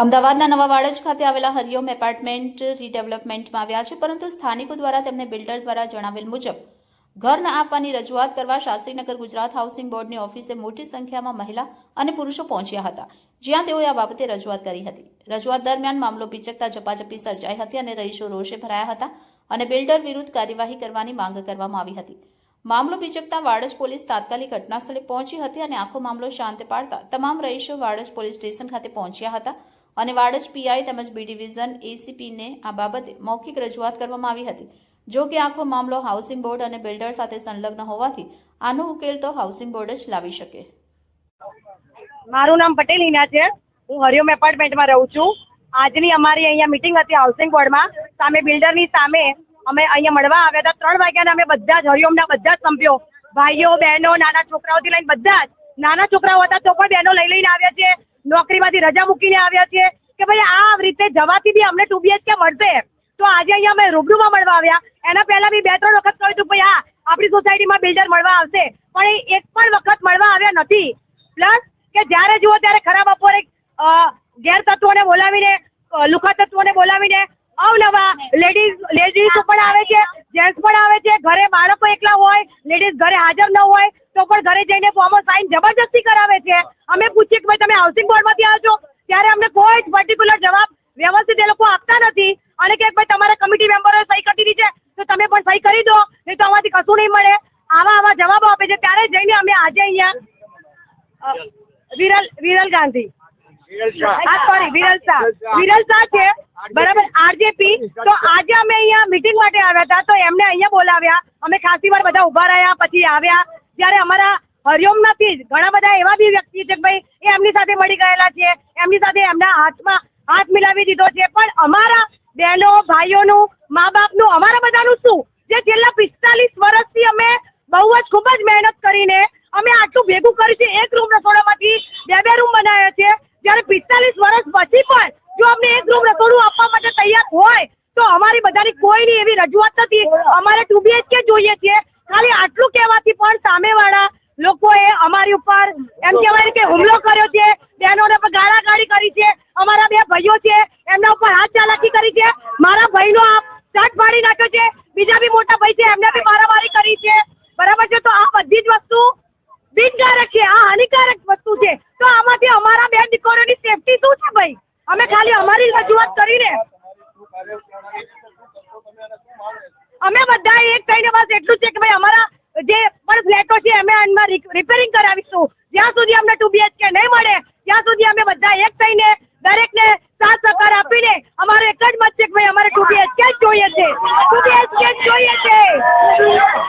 અમદાવાદના નવા વાડજ ખાતે આવેલા હરિઓમ એપાર્ટમેન્ટ રીડેવલપમેન્ટમાં આવ્યા છે, પરંતુ સ્થાનિકો દ્વારા તેમને બિલ્ડર દ્વારા જણાવેલ મુજબ ઘર ન આપવાની રજૂઆત કરવા શાસ્ત્રીનગર ગુજરાત હાઉસિંગ બોર્ડની ઓફિસે મોટી સંખ્યામાં મહિલા અને પુરુષો પહોંચ્યા હતા, જ્યાં તેઓએ આ બાબતે રજૂઆત કરી હતી। રજૂઆત દરમિયાન મામલો પિચકતા ઝપાઝપી સર્જાઈ હતી અને રહીશો રોષે ભરાયા હતા અને બિલ્ડર વિરુદ્ધ કાર્યવાહી કરવાની માંગ કરવામાં આવી હતી। મામલો પિચકતા વાડજ પોલીસ તાત્કાલિક ઘટનાસ્થળે પહોંચી હતી અને આખો મામલો શાંત પાડતા તમામ રહીશો વાડજ પોલીસ સ્ટેશન ખાતે પહોંચ્યા હતા અને વાડજ પીઆઈ તેમજ બી ડિવિઝન એસીપીને આ બાબતે મૌખિક રજૂઆત કરવામાં આવી હતી। જો કે આખો મામલો હાઉસિંગ બોર્ડ અને બિલ્ડર સાથે સંલગ્ન હોવાથી આનો ઉકેલ તો હાઉસિંગ બોર્ડ જ લાવી શકે। મારું નામ પટેલ હિના છે, હું હરિઓમ એપાર્ટમેન્ટમાં રહું છું। આજની અમારી અહીંયા મીટિંગ હતી હાઉસિંગ બોર્ડમાં, સામે બિલ્ડરની સામે અમે અહીંયા મળવા આવ્યા હતા। 3 વાગ્યાના અમે બધા જ હરિઓમના બધા જ સભ્યો, ભાઈઓ બહેનો, નાના છોકરાઓથી લઈને બધા જ, નાના છોકરાઓ હતા તો પણ બહેનો લઈ લઈને આવ્યા છે, નોકરીમાંથી રજા મૂકીને આવ્યા છે કે ભાઈ આ રીતે જવાથી બી અમને 2 BHK મળશે। તો આજે અહીંયા અમે રૂબરૂમાં મળવા આવ્યા। એના પહેલા બી 2-3 વખત કહ્યું હતું ભાઈ આપણી સોસાયટીમાં બિલ્ડર મળવા આવશે, પણ એક પણ વખત મળવા આવ્યા નથી। પ્લસ કે જ્યારે જુઓ ત્યારે ખરાબ બપોરે ગેર તત્વોને બોલાવીને, લુખા તત્વોને બોલાવીને અવનવા લેડીઝ પણ આવે છે, જેન્ટ્સ પણ આવે છે, ઘરે બાળકો એકલા હોય, લેડીઝ ઘરે હાજર ન હોય તો પણ ઘરે જઈને ફોર્મો સાઈન જબરજસ્તી કરાવે છે। અમે પૂછીએ કે ભાઈ તમે હાઉસિંગ બોર્ડમાંથી આવો છો, ત્યારે અમને કોઈ જ પર્ટિક્યુલર જવાબ વ્યવસ્થિત એ લોકો આપતા નથી અને કે ભાઈ તમારા કમિટી મેમ્બરોએ સહી કરી દીધી છે તો તમે પણ સહી કરી દો, નહીં તો આમાંથી કશું નહીં મળે। આવા જવાબો આપે છે। ત્યારે જઈને અમે આજે અહીંયા વિરલ ગાંધી વિરલ શાહ છે બરાબર, આરજેપી। તો આજે અમે અહીંયા મીટિંગ માટે આવ્યા હતા, તો એમને અહીંયા બોલાવ્યા। અમે ખાસી વાર બધા ઉભા રહ્યા, પછી આવ્યા। ત્યારે અમારા હરિઓમમાંથી જ ઘણા બધા એવા બી વ્યક્તિ છે કે ભાઈ એ એમની સાથે મળી ગયેલા છે, એમની સાથે એમના હાથમાં હાથ મિલાવી દીધો છે, પણ અમારા બહેનો ભાઈઓનું, મા બાપનું, અમારા બધાનું શું, જે છેલ્લા 45 વર્ષથી અમે બહુ જ ખૂબ જ મહેનત કરીને અમે આટલું ભેગું કર્યું છે। એક રૂમ રસોડામાંથી 2 રૂમ બનાવ્યા છે, જયારે 45 વર્ષ પછી પણ જો અમને એક રૂમ રસોડું આપવા માટે તૈયાર હોય તો અમારી બધાની કોઈની એવી રજૂઆત નથી। અમારે 2 BHK જોઈએ છે। ખાલી આટલું કહેવાથી પણ સામેવાળા લોકોએ અમારી ઉપર એમ કહેવાય કે હુમલો કર્યો છે, બહેનોને પર ગાળાગાળી કરી છે, અમારા 2 ભાઈઓ છે એમના ઉપર હાથ ચાલાકી કરી છે, મારા ભાઈનો શર્ટ ફાડી નાખ્યો છે, બીજા બી મોટા ભાઈ છે એમને બી મારામારી કરી છે, બરાબર છે। તો આ બધી જ વસ્તુ બિનકારક છે, આ હાનિકારક વસ્તુ છે। તો આમાંથી અમારા 2 દીકરીઓની સેફટી શું છે ભાઈ? અમે ખાલી અમારી રજૂઆત કરીને અમે બધા એક થઈને બસ એટલું છે કે ભાઈ અમારા જે પણ ફ્લેટો છે અમે એમાં રિપેરિંગ કરાવીશું। જ્યાં સુધી અમને 2 BHK નહીં મળે ત્યાં સુધી અમે બધા એક થઈને દરેકને સાથ સહકાર આપીને અમારો એક જ મત છે કે ભાઈ અમારે 2 BHK જ જોઈએ છે, 2 BHK જ જોઈએ છે।